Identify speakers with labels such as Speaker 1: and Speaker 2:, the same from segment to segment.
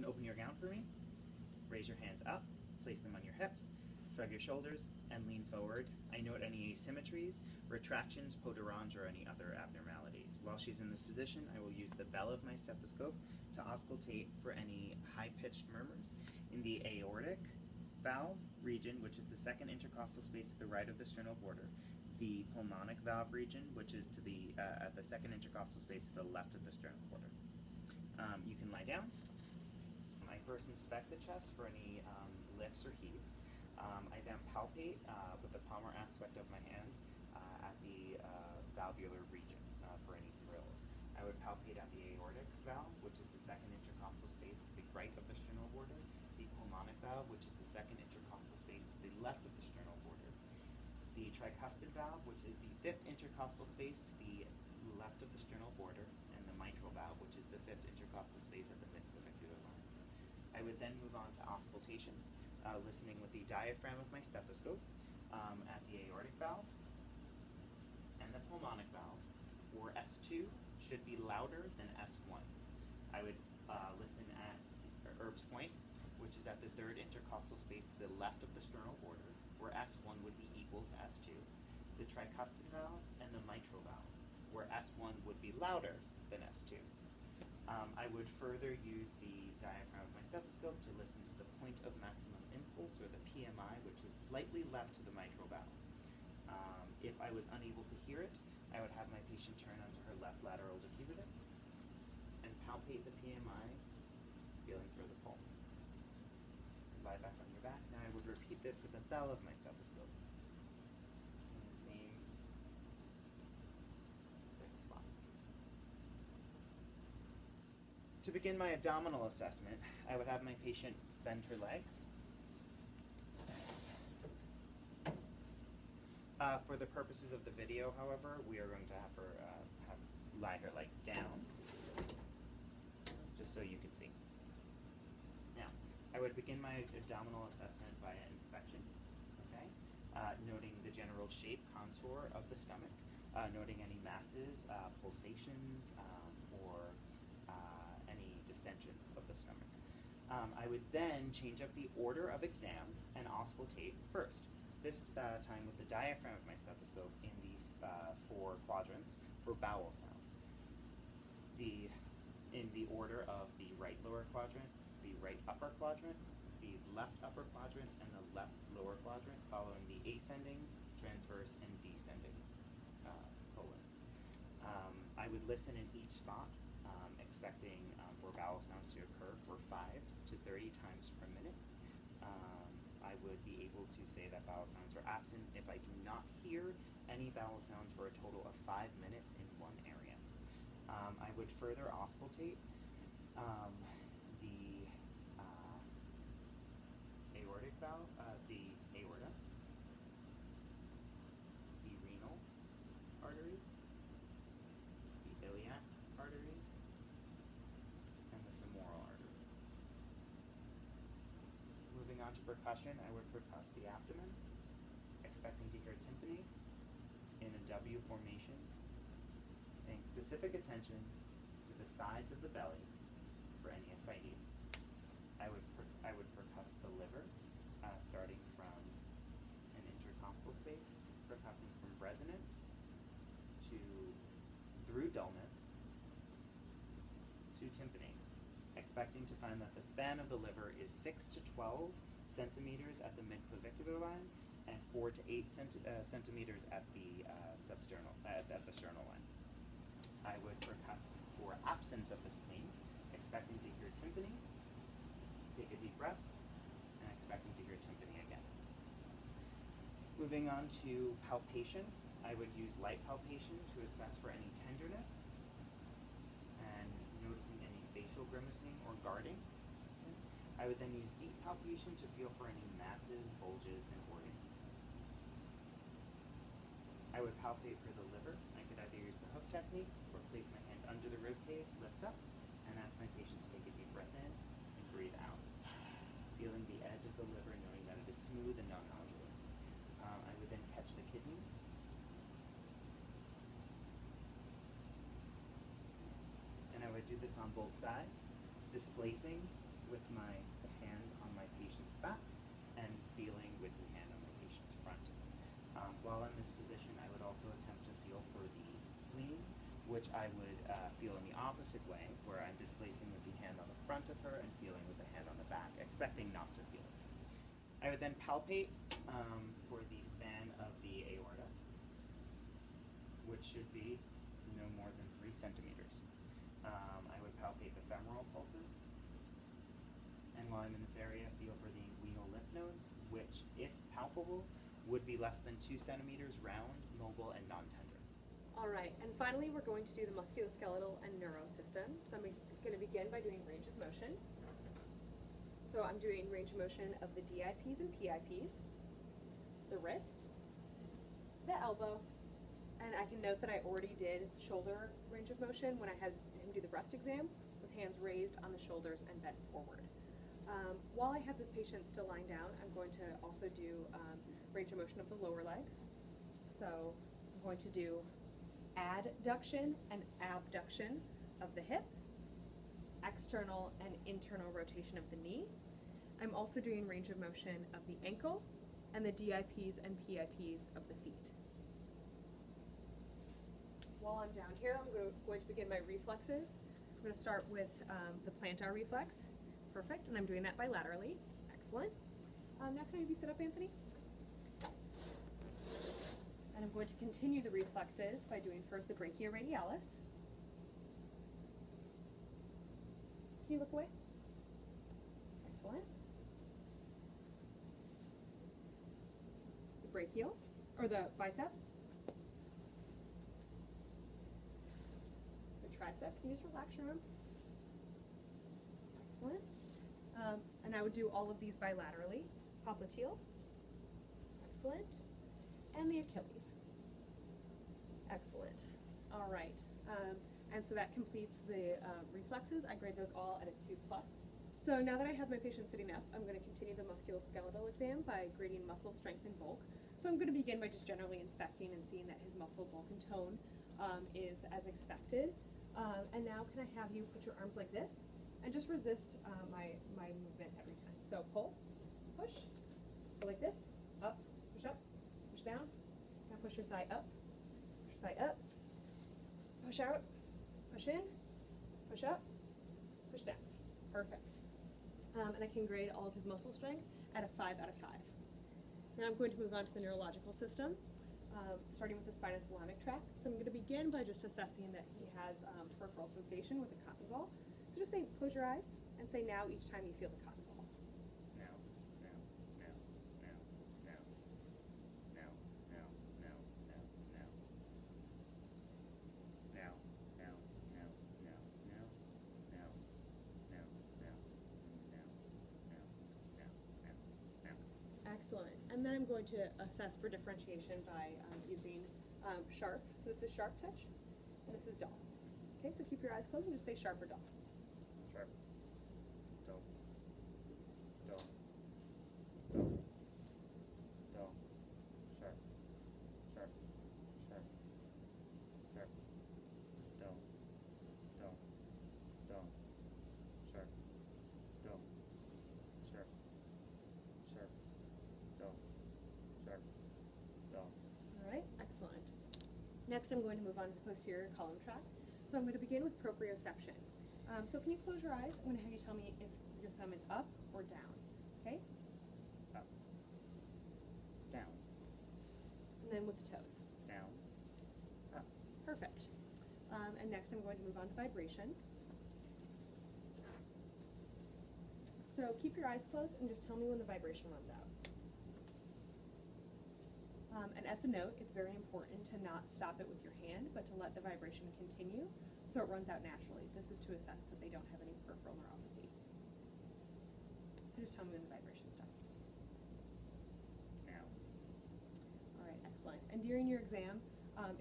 Speaker 1: and open your gown for me. Raise your hands up, place them on your hips, shrug your shoulders, and lean forward. I note any asymmetries, retractions, poturange, or any other abnormalities. While she's in this position, I will use the bell of my stethoscope to auscultate for any high-pitched murmurs in the aortic valve region, which is the second intercostal space to the right of the sternal border, the pulmonic valve region, which is to the at the second intercostal space to the left of the sternal border. You can lie down. I first inspect the chest for any lifts or heaves. I then palpate with the palmar aspect of my hand at the valvular regions for any thrills. I would palpate at the aortic valve, which is the second intercostal space to the right of the sternal border, the pulmonic valve, which is the second intercostal space to the left of the sternal border, the tricuspid valve, which is the fifth intercostal space to the left of the sternal border, and the mitral valve, which is the fifth intercostal space at the midclavicular line. I would then move on to auscultation, listening with the diaphragm of my stethoscope at the aortic valve and the pulmonic valve, where S2 should be louder than S1. I would listen at Erb's point, which is at the third intercostal space to the left of the sternal border, where S1 would be equal to S2, the tricuspid valve, and the mitral valve, where S1 would be louder than S2. I would further use the diaphragm of my stethoscope to listen to the point of maximum impulse, or the PMI, which is slightly left to the mitral valve. If I was unable to hear it, I would have my patient turn onto her left lateral decubitus and palpate the PMI, feeling for the pulse. Lie back on your back. Now I would repeat this with the bell of my stethoscope in the same 6 spots. To begin my abdominal assessment, I would have my patient bend her legs. For the purposes of the video, however, we are going to have her lie her legs down, just so you can see. Now, I would begin my abdominal assessment via inspection, okay? Noting the general shape, contour of the stomach, noting any masses, pulsations, or any distension of the stomach. I would then change up the order of exam and auscultate first, this time with the diaphragm of my stethoscope in the 4 quadrants for bowel sounds. In the order of the right lower quadrant, the right upper quadrant, the left upper quadrant, and the left lower quadrant, following the ascending, transverse, and descending colon. I would listen in each spot, expecting for bowel sounds to occur for 5 to 30 times per minute. I would be able to say that bowel sounds are absent if I do not hear any bowel sounds for a total of 5 minutes in one area. I would further auscultate the aortic valve, the aorta, the renal arteries, the iliac arteries, and the femoral arteries. Moving on to percussion, I would percuss the abdomen, expecting to hear tympany in a W formation, paying specific attention to the sides of the belly for any ascites. I would percuss the liver, starting from an intercostal space, percussing from resonance through dullness to tympany, expecting to find that the span of the liver is 6 to 12 centimeters at the midclavicular line and 4 to 8 centimeters at the at the sternal line. I would percuss for absence of the spleen, expecting to hear tympany. Take a deep breath, and expecting to hear tympany again. Moving on to palpation, I would use light palpation to assess for any tenderness and noticing any facial grimacing or guarding. I would then use deep palpation to feel for any masses, bulges, and organs. I would palpate for the liver. I could either use the hook technique or place my hand under the rib cage, lift up, and ask my patient to take a deep breath in and breathe out. Feeling the edge of the liver, knowing that it is smooth and non-nodular. I would then catch the kidneys. And I would do this on both sides, displacing with the hand on my patient's back and feeling with the hand on my patient's front. While in this position, I would also attempt to feel for the spleen, which I would feel in the opposite way, where I'm displacing with the hand on the front of her and feeling with the hand on the back, expecting not to feel it. I would then palpate for the span of the aorta, which should be no more than 3 centimeters. I would palpate the femoral pulses, and while I'm in this area, feel for the inguinal lymph nodes, which, if palpable, would be less than 2 centimeters round, mobile, and non-tender.
Speaker 2: All right, and finally we're going to do the musculoskeletal and neuro system. So I'm going to begin by doing range of motion. So I'm doing range of motion of the DIPs and PIPs, the wrist, the elbow, and I can note that I already did shoulder range of motion when I had him do the breast exam with hands raised on the shoulders and bent forward. While I have this patient still lying down, I'm going to also do range of motion of the lower legs. So I'm going to do adduction and abduction of the hip, external and internal rotation of the knee. I'm also doing range of motion of the ankle and the DIPs and PIPs of the feet. While I'm down here, I'm going to begin my reflexes. I'm going to start with the plantar reflex. Perfect, and I'm doing that bilaterally. Excellent. Now can I have you sit up, Anthony? And I'm going to continue the reflexes by doing first the brachioradialis. Can you look away? Excellent. The brachial, or the bicep. The tricep. Can you just relax your arm? Excellent. And I would do all of these bilaterally. Popliteal. Excellent. And the Achilles. Excellent. All right. And so that completes the reflexes. I grade those all at a 2+. So now that I have my patient sitting up, I'm going to continue the musculoskeletal exam by grading muscle strength and bulk. So I'm going to begin by just generally inspecting and seeing that his muscle bulk and tone is as expected. And now can I have you put your arms like this and just resist my movement every time. So pull, push, go like this, up, push down. Now push your thigh up, push out, push in, push up, push down. Perfect. And I can grade all of his muscle strength at a 5 out of 5. Now I'm going to move on to the neurological system, starting with the spinothalamic tract. So I'm going to begin by just assessing that he has peripheral sensation with a cotton ball. So just say, close your eyes, and say now each time you feel the cotton ball.
Speaker 1: Now, now, now, now, now, now, now, now, now, now. Now, now, now, now, now, now, now, now, now, now, now.
Speaker 2: Excellent. And then I'm going to assess for differentiation by using sharp. So this is sharp touch, and this is dull. Okay, so keep your eyes closed and just say sharp or dull.
Speaker 1: Sharp, dull, dull, dull, dull, sharp, sharp, sharp, sharp, dull, dull, dull, sharp, dull, sharp, sharp, dull, sharp, dull.
Speaker 2: All right, excellent. Next, I'm going to move on to the posterior column tract. So I'm going to begin with proprioception. So can you close your eyes? I'm going to have you tell me if your thumb is up or down. Okay?
Speaker 1: Up, down,
Speaker 2: And then with the toes.
Speaker 1: down, up.
Speaker 2: Perfect. And next I'm going to move on to vibration. So keep your eyes closed and just tell me when the vibration runs out. And as a note, it's very important to not stop it with your hand, but to let the vibration continue so it runs out naturally. This is to assess that they don't have any peripheral neuropathy. So just tell me when the vibration stops.
Speaker 1: Now.
Speaker 2: All right, excellent. And during your exam,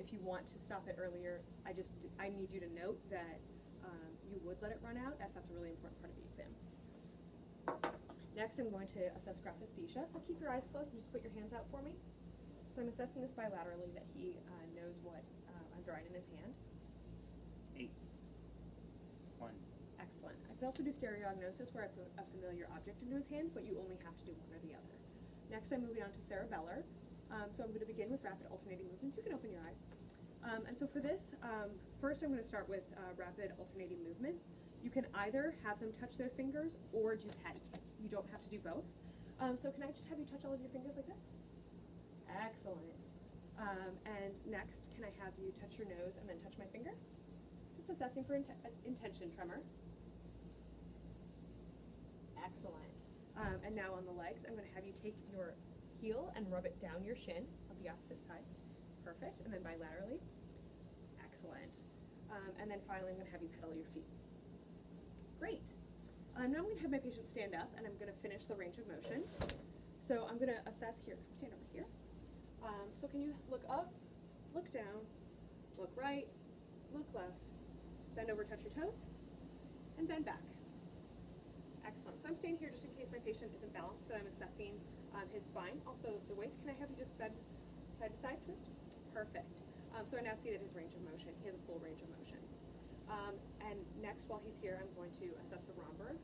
Speaker 2: if you want to stop it earlier, I need you to note that you would let it run out, as that's a really important part of the exam. Next, I'm going to assess graphesthesia. So keep your eyes closed and just put your hands out for me. So I'm assessing this bilaterally that he knows what I'm drawing in his hand.
Speaker 1: 8, 1,
Speaker 2: Excellent. I can also do stereognosis where I put a familiar object into his hand, but you only have to do one or the other. Next, I'm moving on to cerebellar. So I'm going to begin with rapid alternating movements. You can open your eyes. And so for this, first I'm going to start with rapid alternating movements. You can either have them touch their fingers or do patty cake. You don't have to do both. So can I just have you touch all of your fingers like this? Excellent. And next, can I have you touch your nose and then touch my finger? Just assessing for intention tremor. Excellent. And now on the legs, I'm going to have you take your heel and rub it down your shin on the opposite side. Perfect. And then bilaterally. Excellent. And then finally, I'm going to have you pedal your feet. Great. Now I'm going to have my patient stand up, and I'm going to finish the range of motion. So I'm going to assess here. Stand over here. So can you look up, look down, look right, look left, bend over, touch your toes, and bend back. Excellent. So I'm staying here just in case my patient isn't balanced, but I'm assessing his spine. Also the waist. Can I have you just bend side to side, twist? Perfect. So I now see that his range of motion, he has a full range of motion. And next, while he's here, I'm going to assess the romberg.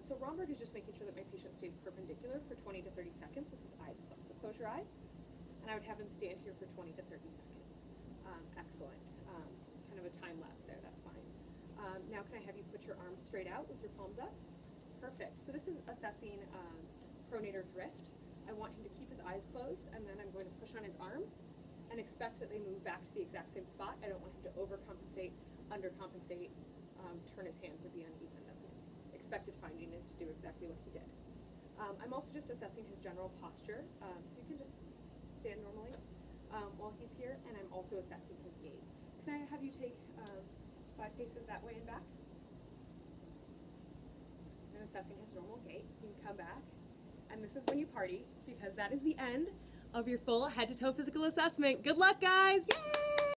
Speaker 2: So romberg is just making sure that my patient stays perpendicular for 20 to 30 seconds with his eyes closed. So close your eyes, and I would have him stand here for 20 to 30 seconds. Excellent. Kind of a time lapse there, that's fine. Now can I have you put your arms straight out with your palms up? Perfect. So this is assessing pronator drift. I want him to keep his eyes closed, and then I'm going to push on his arms and expect that they move back to the exact same spot. I don't want him to overcompensate, undercompensate, turn his hands, or be uneven. That's an expected finding, is to do exactly what he did. I'm also just assessing his general posture, so you can just stand normally while he's here, and I'm also assessing his gait. Can I have you take 5 paces that way and back? I'm assessing his normal gait. You can come back, and this is when you party, because that is the end of your full head-to-toe physical assessment. Good luck, guys! Yay!